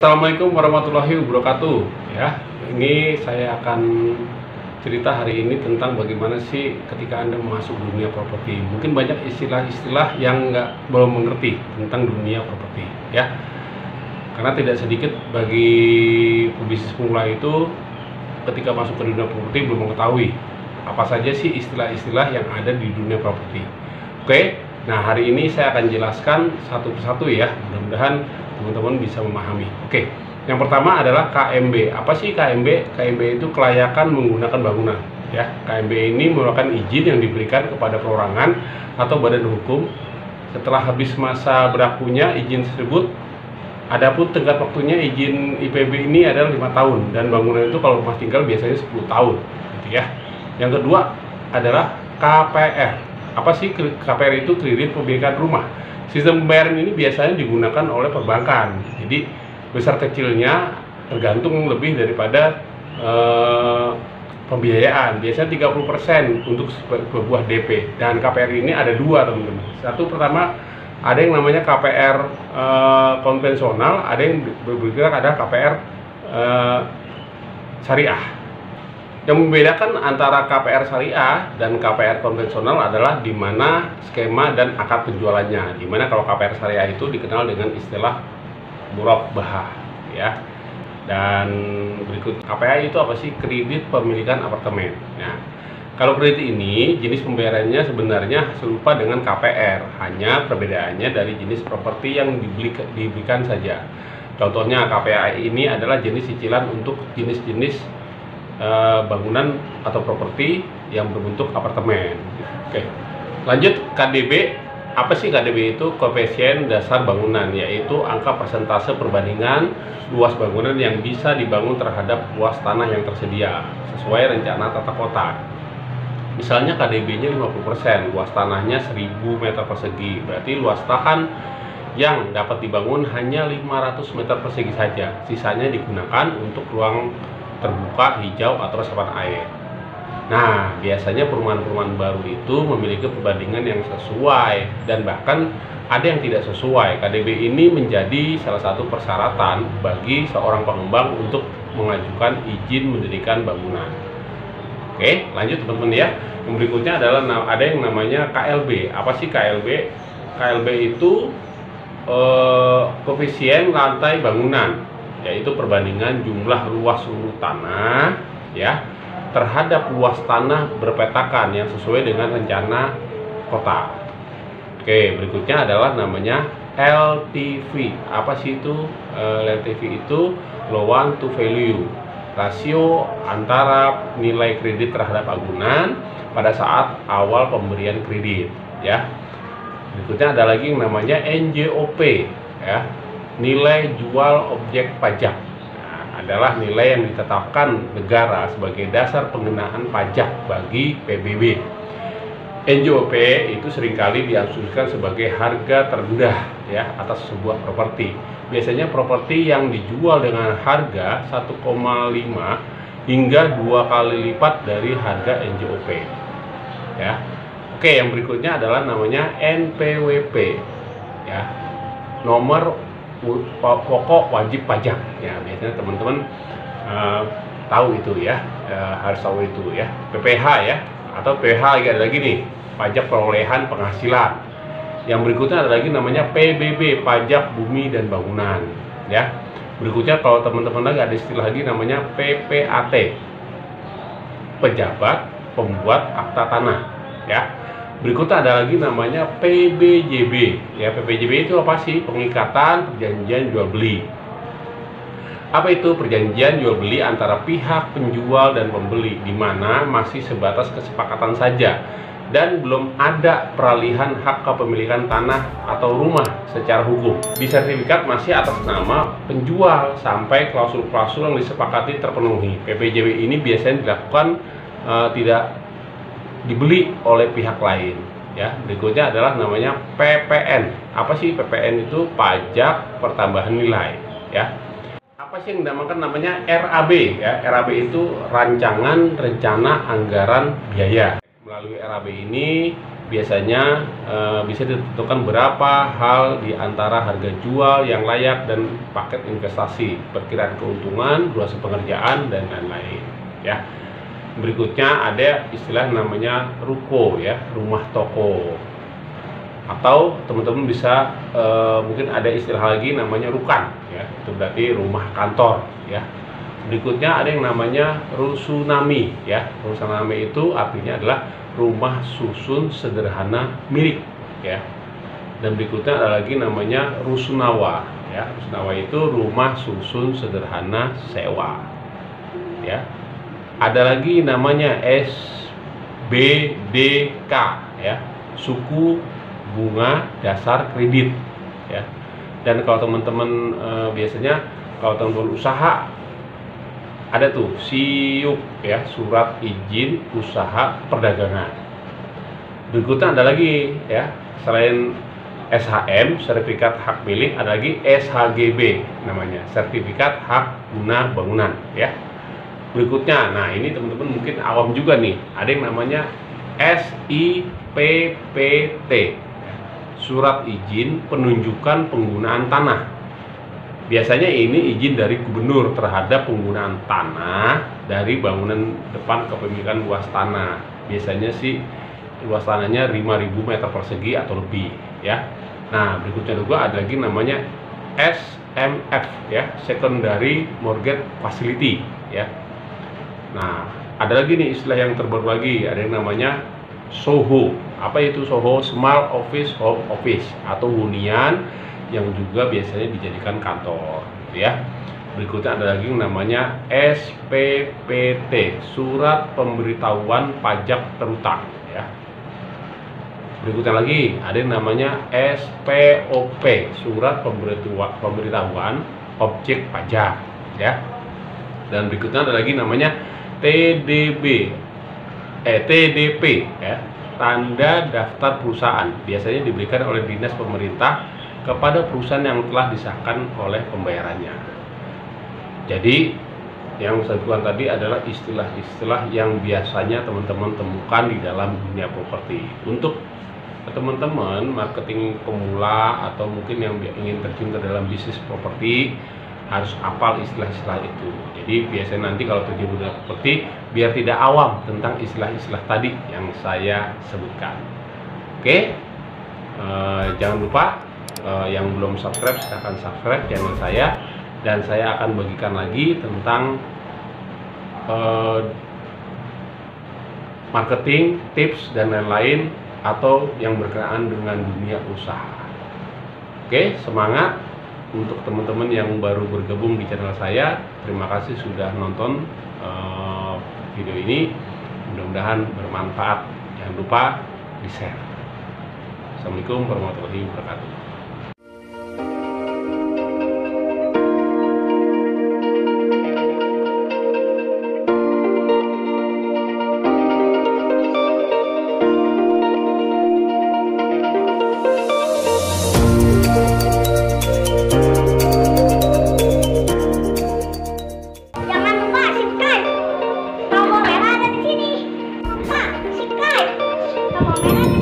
Assalamualaikum warahmatullahi wabarakatuh. Ya, ini saya akan cerita hari ini tentang bagaimana sih ketika Anda masuk dunia properti. Mungkin banyak istilah-istilah yang belum mengerti tentang dunia properti, ya. Karena tidak sedikit bagi pebisnis pemula itu ketika masuk ke dunia properti belum mengetahui apa saja sih istilah-istilah yang ada di dunia properti. Oke, nah hari ini saya akan jelaskan satu persatu ya. Mudah-mudahan teman-teman bisa memahami. Oke, yang pertama adalah KMB. Apa sih KMB? KMB itu kelayakan menggunakan bangunan. Ya, KMB ini merupakan izin yang diberikan kepada perorangan atau badan hukum setelah habis masa berlakunya izin tersebut. Adapun tenggat waktunya izin IPB ini adalah 5 tahun dan bangunan itu kalau rumah tinggal biasanya 10 tahun, gitu ya. Yang kedua adalah KPR. Apa sih KPR itu? Kredit pemilikan rumah. Sistem pembayaran ini biasanya digunakan oleh perbankan. Jadi besar kecilnya tergantung lebih daripada pembiayaan. Biasanya 30% untuk sebuah DP. Dan KPR ini ada dua, teman-teman. Satu, pertama ada yang namanya KPR konvensional, ada yang bergerak ada KPR syariah. Yang membedakan antara KPR syariah dan KPR konvensional adalah di mana skema dan akad penjualannya. Di mana kalau KPR syariah itu dikenal dengan istilah murabbah, ya. Dan berikut KPA itu apa sih? Kredit pemilikan apartemen. Nah, kalau kredit ini jenis pembayarannya sebenarnya serupa dengan KPR, hanya perbedaannya dari jenis properti yang diberikan saja. Contohnya KPA ini adalah jenis cicilan untuk jenis-jenis bangunan atau properti yang berbentuk apartemen. Oke, lanjut KDB. Apa sih KDB itu? Koefisien dasar bangunan, yaitu angka persentase perbandingan luas bangunan yang bisa dibangun terhadap luas tanah yang tersedia sesuai rencana tata kota. Misalnya KDB-nya 50%, luas tanahnya 1000 meter persegi, berarti luas tahan yang dapat dibangun hanya 500 meter persegi saja. Sisanya digunakan untuk ruang terbuka, hijau, atau resapan air. Nah, biasanya perumahan-perumahan baru itu memiliki perbandingan yang sesuai dan bahkan ada yang tidak sesuai. KDB ini menjadi salah satu persyaratan bagi seorang pengembang untuk mengajukan izin mendirikan bangunan. Oke, lanjut teman-teman ya. Yang berikutnya adalah ada yang namanya KLB. Apa sih KLB? KLB itu koefisien lantai bangunan, yaitu perbandingan jumlah luas seluruh tanah ya terhadap luas tanah berpetakan yang sesuai dengan rencana kota. Oke, berikutnya adalah namanya LTV. Apa sih itu? LTV itu loan to value, rasio antara nilai kredit terhadap bangunan pada saat awal pemberian kredit ya. Berikutnya ada lagi yang namanya NJOP ya, nilai jual objek pajak. Nah, adalah nilai yang ditetapkan negara sebagai dasar pengenaan pajak bagi PBB. NJOP itu seringkali diasumsikan sebagai harga terendah ya atas sebuah properti. Biasanya properti yang dijual dengan harga 1,5 hingga 2 kali lipat dari harga NJOP. Ya. Oke, yang berikutnya adalah namanya NPWP ya. Nomor pokok wajib pajak ya, biasanya teman-teman tahu itu ya, harus tahu itu ya. PPH ya, atau PH ada lagi nih, pajak perolehan penghasilan. Yang berikutnya ada lagi namanya PBB, pajak bumi dan bangunan ya. Berikutnya kalau teman-teman lagi ada istilah lagi namanya PPAT, pejabat pembuat akta tanah ya. Berikutnya ada lagi namanya PBJB ya. PBJB itu apa sih? Pengikatan perjanjian jual beli. Apa itu perjanjian jual beli antara pihak penjual dan pembeli, di mana masih sebatas kesepakatan saja dan belum ada peralihan hak kepemilikan tanah atau rumah secara hukum. Di sertifikat masih atas nama penjual sampai klausul-klausul yang disepakati terpenuhi. PBJB ini biasanya dilakukan tidak dibeli oleh pihak lain ya. Berikutnya adalah namanya PPN. Apa sih PPN itu? Pajak pertambahan nilai ya. Apa sih yang dinamakan namanya RAB ya? RAB itu rancangan rencana anggaran biaya. Melalui RAB ini biasanya bisa ditentukan berapa hal di antara harga jual yang layak dan paket investasi, perkiraan keuntungan, durasi pengerjaan, dan lain-lain ya. Berikutnya ada istilah namanya ruko ya, rumah toko, atau teman-teman bisa mungkin ada istilah lagi namanya rukan ya, itu berarti rumah kantor ya. Berikutnya ada yang namanya rusunami ya. Rusunami itu artinya adalah rumah susun sederhana milik ya. Dan berikutnya ada lagi namanya rusunawa ya. Rusunawa itu rumah susun sederhana sewa ya. Ada lagi namanya SBDK ya, suku bunga dasar kredit ya. Dan kalau teman-teman biasanya kalau teman-teman usaha ada tuh SIUP ya, surat izin usaha perdagangan. Berikutnya ada lagi ya, selain SHM sertifikat hak milik, ada lagi SHGB namanya, sertifikat hak guna bangunan ya. Berikutnya, nah ini teman-teman mungkin awam juga nih, ada yang namanya SIPPT, surat izin penunjukan penggunaan tanah. Biasanya ini izin dari gubernur terhadap penggunaan tanah dari bangunan depan kepemilikan luas tanah. Biasanya sih luas tanahnya 5.000 meter persegi atau lebih ya. Nah, berikutnya juga ada lagi namanya SMF ya, Secondary Mortgage Facility ya. Nah, ada lagi nih istilah yang terbaru lagi, ada yang namanya SOHO. Apa itu SOHO? Small Office Home Office, atau hunian yang juga biasanya dijadikan kantor ya. Berikutnya ada lagi yang namanya SPPT, surat pemberitahuan pajak terutang ya. Berikutnya lagi ada yang namanya SPOP, surat pemberitahuan objek pajak ya. Dan berikutnya ada lagi namanya TDP ya, tanda daftar perusahaan, biasanya diberikan oleh dinas pemerintah kepada perusahaan yang telah disahkan oleh pembayarannya. Jadi yang saya sebutkan tadi adalah istilah-istilah yang biasanya teman-teman temukan di dalam dunia properti. Untuk teman-teman marketing pemula atau mungkin yang ingin terjun ke dalam bisnis properti, harus hafal istilah-istilah itu. Jadi biasanya nanti kalau terjun ke dunia properti, biar tidak awam tentang istilah-istilah tadi yang saya sebutkan. Oke, jangan lupa yang belum subscribe silahkan subscribe channel saya, dan saya akan bagikan lagi tentang marketing, tips dan lain-lain atau yang berkenaan dengan dunia usaha. Oke, semangat untuk teman-teman yang baru bergabung di channel saya. Terima kasih sudah nonton video ini, mudah-mudahan bermanfaat. Jangan lupa di share. Assalamualaikum warahmatullahi wabarakatuh. Tombol merah ada di sini. Pak, subscribe. Tombol merah ada